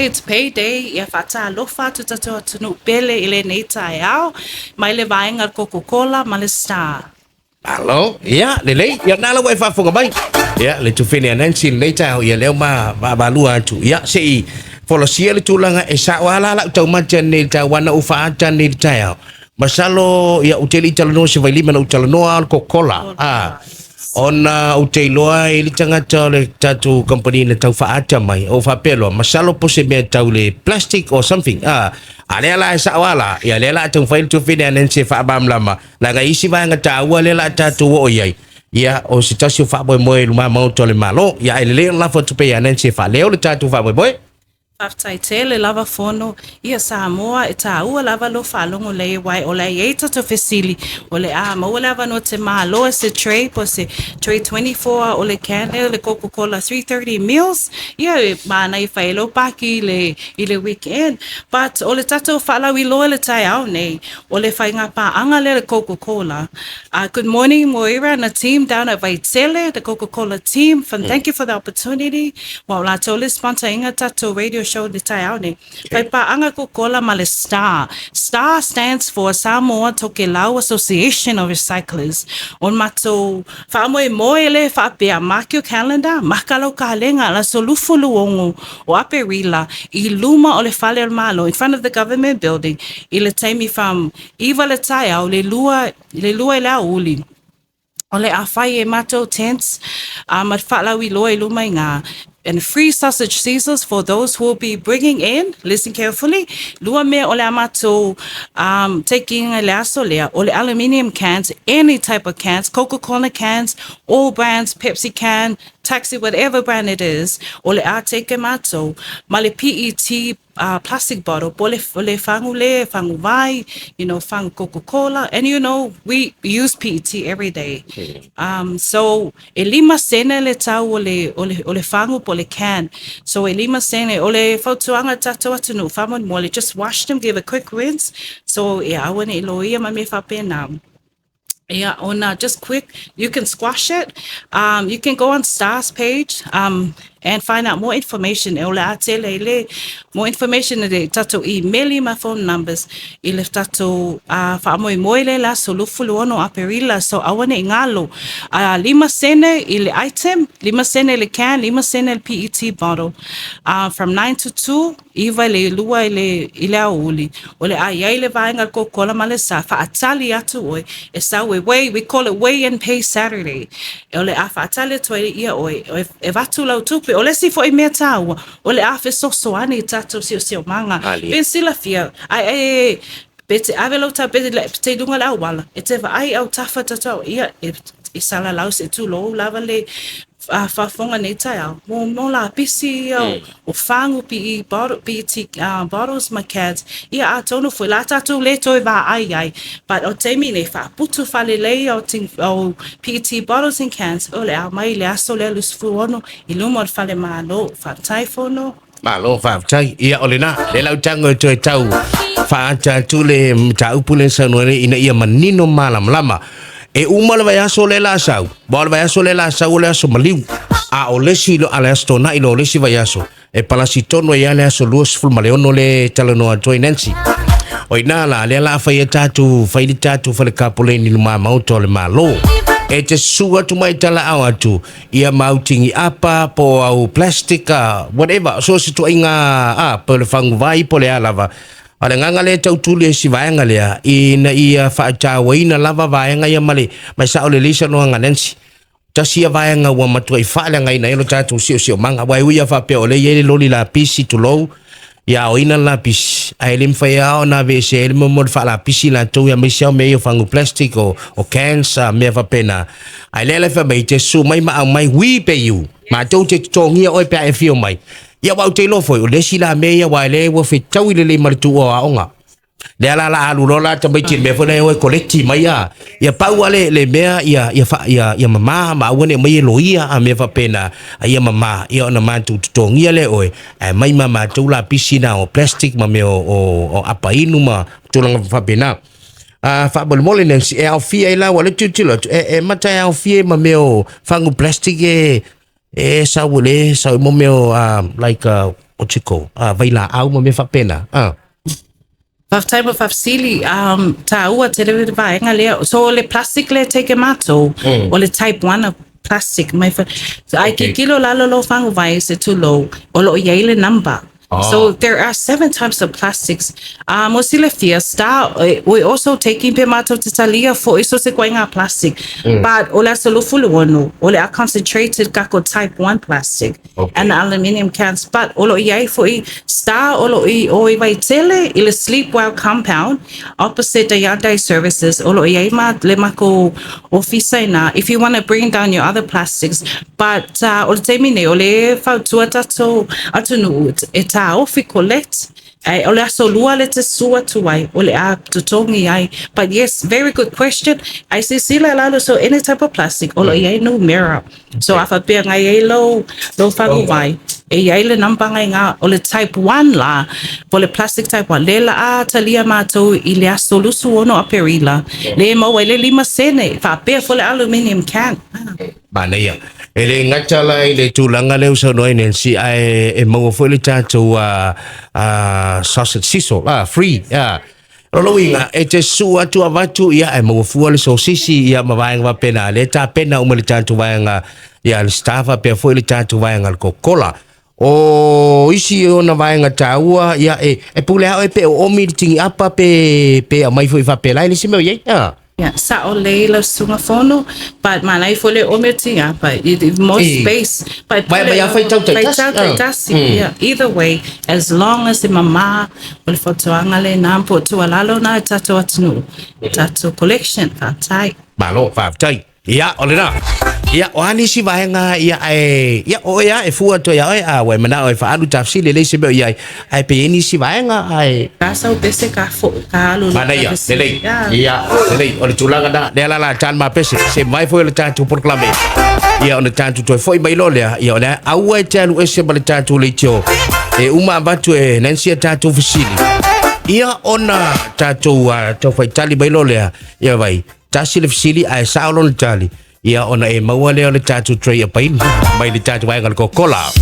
today it's payday. Ia Talofa to tato tunu pele ile nei taiao. Mai le vaenga Coca-Cola ma le S.T.A.R. Alo, ya, lele, ya nala wai fa funga bai. Ya, le tu fini anansi le tau ya leo ba lua tu. Ya, sei folo sia le tulanga e sa wala la tau macha ni tau wana ufa ata ni tau. Masalo ya uteli talano se vai lima na utalano al Coca-Cola. Ona utailoa ili tangata le tatu company na tau faata mai o fa pelo masalo pose me tau le plastic or something ale la sa wala ya le la tau fail to fine anen se fa bam lama la ga isi ba nga tau le la tatu o yai ya o sitasio fa boy mo luma mau to le malo ya le la fa to pe anen se fa le o le tatu fa boy Tele lava fono ia Samoa e taua lava lo falongo le wai o le eita to fesili o le mo lava no te malo se tray po se tray 24 o le can le Coca-Cola 330 meals ia mana I failo paki le weekend but o le tato fala wi lo le tai au nei o le fainga pa anga le Coca-Cola good morning Moira and the team down at Vaitele the Coca-Cola team thank you for the opportunity wa la tole sponsor inga tato radio show the Taione. Pai paanga Coca-Cola ma le S.T.A.R. S.T.A.R. stands for Samoan Tokelau Association of Recyclers. On mato whaamoe moele whaapea makio calendar, makalo kalenga la solufu luongo o aperila I luma o le fale malo in front of the government building. I le taimi from Iva le taiao le lua I la uli. Ole a whai e mato tents, mat whaalawi loa I luma I ngā. And free sausage Caesars for those who will be bringing in, listen carefully, lua mea ole amato taking a laso lea, ole aluminium cans, any type of cans, Coca-Cola cans, all brands, Pepsi can, taxi, whatever brand it is, ole a take mato, male PET plastic bottle, bole fangu vai, fangu Coca-Cola, and we use PET every day. So e lima sene le tau ole fangu pole can. So e lima sene ole fautuanga tato atunu famon mole, just wash them, give a quick rinse. So yeah, awane iloia ma me fapenam. Yeah, just quick, you can squash it. You can go on S.T.A.R's page and find out more information. More information de tato email my phone numbers. Ile tato whaamoe moile la solufulu ono aperila. So awane ingalo. Lima sene ile item, lima sene le can, lima sene le PET bottle. From 9 to 2, iwa le lua ile auli. Ole ayai le vaenga Coca-Cola malesa. Faatali atu oi. Esa we call it weigh and pay Saturday. Ole a faatali to ia oi. E vatu lau tupe. Ole si fo I mea taua. Ole a fe sosoani tato sio manga. Ben sila fia. Bete avelo ta bete te dunga la wala. E te vai au tafa tato ia e sala lau se tu lo lava le fafonga nei taiao. Mo la pisi o fangu PET bottles ma cans. Ia a tonu foi la tatu le toi va ai. But o te mine fa putu fale lei o PET bottles and cans. Ole a mai le aso le lus fuono. Ilumor fale malo fa taifono. Malo fa chai ia olena le lau tango to tau fa tu le tau pule sanore ina ia manino malam lama e uma le vai so le la sau bol vai so le la sau le so maliu a o le si lo ala sto na ilo le si vai so e palasi tono ia le so luos ful maleono le talano joy Nancy o ina la le la fa ia tatu fa i tatu fa le kapole ni ma mauto le malo e te sua tu mai tala au atu ia mautingi apa po au plastika whatever so se tu inga po le fangu vai po le alava ala nganga le tau tuli si vaenga lea ina ia whaatawa ina lava vaenga ia male mai sa ole lisa no anga Nancy tasia vaenga wa matua I whaale ngai na ilo tatu sio manga wai uia whapea ole yele loli la pisi tu lou ia o ina la pisi a elim whaia o na vese elim mo wha la pisi la tau ia mesiao meo whangu plastic o cans mea whapena a lele wha mai te su mai maa mai hui pe iu ma tau te tongia oi pia e fio mai ia wau te lofo o lesi la mea wa le wa fe tau I le maritu o aonga le ala la alu rola ta mai me fo na o kolekti mai ia pau ale le mea ia mama ma wone mai loia a me fa pena ia mama ia ona mantu tongia le oi mai mama tu la piscina o plastic ma me o apa inu ma tulanga fa pena fa bol mole Nancy e au fia la wala tutilo e mata au fia ma me o fangu plastic e sa wole sa mo me like o chiko vai la au ma me fa pena Type of sili ta ua te rewe vaenga lea. So le plastic le take mato o le type 1 of plastic my fa. So I ki kilo lalo lo fangu vai se too low o lo ia le number. So there are 7 types of plastics. Mo sile S.T.A.R, we also taking pe mato te talia for iso se koinga plastic. But ole so lo fulu ono, ole a concentrated kako type 1 plastic and the aluminium cans. But olo iai for S.T.A.R olo I o I vai tele ile sleep well compound opposite the Yandai services. Olo iai ma le mako office na if you want to bring down your other plastics. But ole te mine ole fau tua tato atunu eta ofi collect ole aso lua le te sua tuai ole a tutongi ai. But yes, very good question. I see sila lalo so any type of plastic ole iai no mirror. So afa pia ngai ai lo fangu vai e iai le number ngai nga ole type 1 la ole plastic type 1 le la a talia mato I le aso lusu ono a perila le mo le 5 sene fa pia fole aluminium can Mana ia. Ele ngatala ile tulanga leo sa no inen si ai e mo fo le tato sausage siso free Rolo inga e te sua tu avatu ia e mo fu le sausisi ia mavaenga va pena le ta pena o le tato vaenga ia le stava pe fo le tato vaenga al Coca o isi ona vaenga taua ia e pule ha e pe o mi tingi apa pe mai fo va pela ni sime ye Yeah, sa o leila sunga fono, but manai fole o metinga, but it more space. But yeah, either way, as long as the mama will fotoanga le nampo tu alalo na tato atnu, tato collection fa tai. Malo fa tai. Ia olena. Ia o ani si vaenga ia e fua to ia we mana o fa alu tafsili le se be ia ai pe ni si vaenga ai kasa o pese ka fo ka alu mana ia lei o le tulanga da le la tan ma pese se mai foi le tatu proclame ia o le tatu to foi mai lole ia ona au e tanu e se bale tatu le tio e uma batu e nansi tatu fisili ia ona tatu to foi tali mai lole ia vai tasi le fisili ai saulo le tali ia ona e maua leo le tatu tray a pain mai le tatu vai ngal Coca-Cola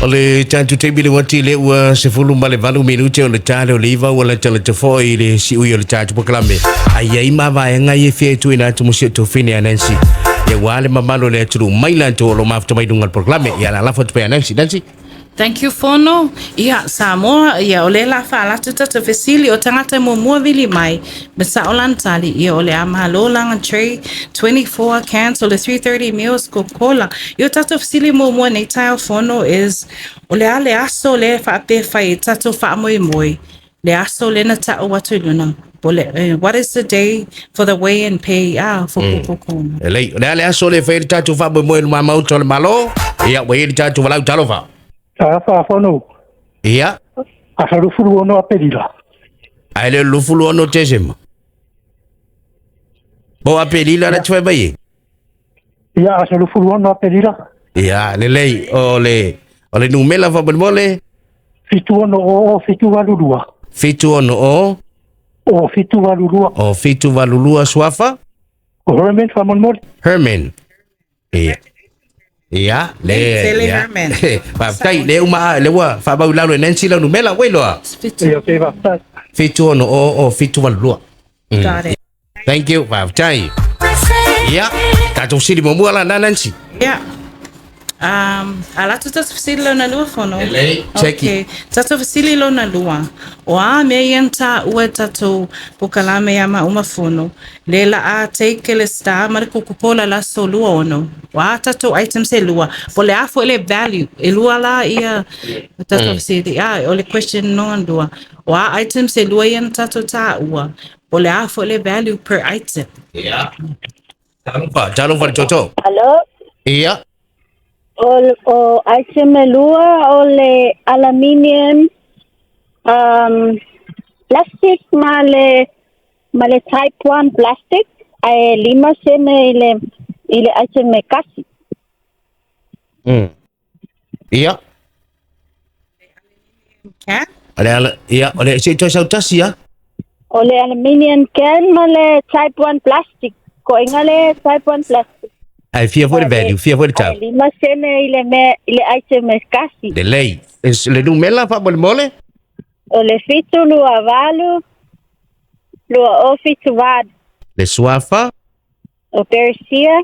Ole chantu te bile wati le ua se fulu male valu minute o le tale o le iwa wala tala te foi le si ui o le chantu pokalame. Ai ai ma vai ngai e fie tu ina tu musio tu fine a Nancy. E wale mamalo le aturu maila to lo mafta mai dungal pokalame. Ia la lafa tu pe a Nancy. Thank you, Fono. Ia, Samoa, ia, ole la fa la tuta fesili o tangata mo mua vili mai. Besa o lantali, ia ole amalo langa tray, 24 cans, ole 330 meals, Coca. Ia tato fesili mo mua nei tayo Fono is, ole ale aso le fa ape fai, tato fa moi moi. Le aso le na ta o watu luna. What is the day for the weigh and pay? For Coca. Le ale aso le fai tato fa moi moi ma mauto le malo. Ia, weigh tato walau Talofa. Fono. Ia. Asa lufulu ono apelila. Aile lufulu ono tesema. Bo apelila na tue baye. Ia asa lufulu ono apelila. Ia lei ole numela fa mole. Fitu ono o fitu valulua. Fitu ono o. O fitu valulua. O fitu valulua swafa. O Herman fa mole. Herman. Ia. Ia, le Herman. Fa kai le uma le wa fa ba ulalo Nancy la numela welo. Ia te va ta. Fitu ono o fitu valulua. Got it. Thank you, fa tai. Ia, ka tu sili mo mua la Nancy. Yeah. Ala tuta fasili lo na lua Fono. Cheki. Tato fasili lo na lua. O a me yenta ue tato pukalame yama uma Fono. Lela a take le S.T.A.R mariko kupola la so lua ono. Wa tato item se lua. Pole a fo ele value. E lua la ia tato fasili. Ole question no andua. Wa item se lua yen tato ta ua. Pole a fo ele value per item. Ia. Talofa toto. Hello? Ia. O item lua o le aluminium plastic male type 1 plastic ai 5 sene ile item kasi. Ia. Can? Ole se to sautasi ya. O le aluminium can male type 1 plastic ko ingale type 1 plastic. Ai fia for value, fia for tau. 5 sene ile item kasi. De lei. Es le numela fa mole. O le fitu lua valu lua o fitu vad. Le swafa. O persia.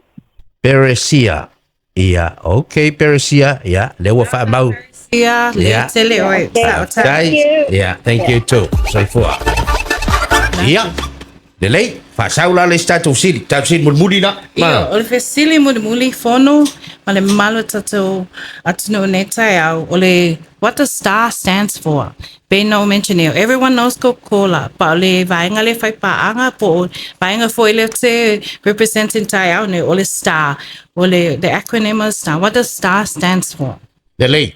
Peresia. Ia, okay, Peresia. Ia, le wa fa mau. Yeah, Yeah. tele oi. Thank you. Yeah, thank you too. So for. Ia. De lei. Fa saula le statu sili. Tatu sili mulmuli na. Io, ole fesili muli Fono, male malo tato atuno netai au, ole what the S.T.A.R stands for. Be no mention it. Everyone knows Coca-Cola, but ole vainga le fai paanga po, vainga fo ile te representing tai au ne ole S.T.A.R. Ole the acronym of S.T.A.R. What does S.T.A.R stands for? De lei.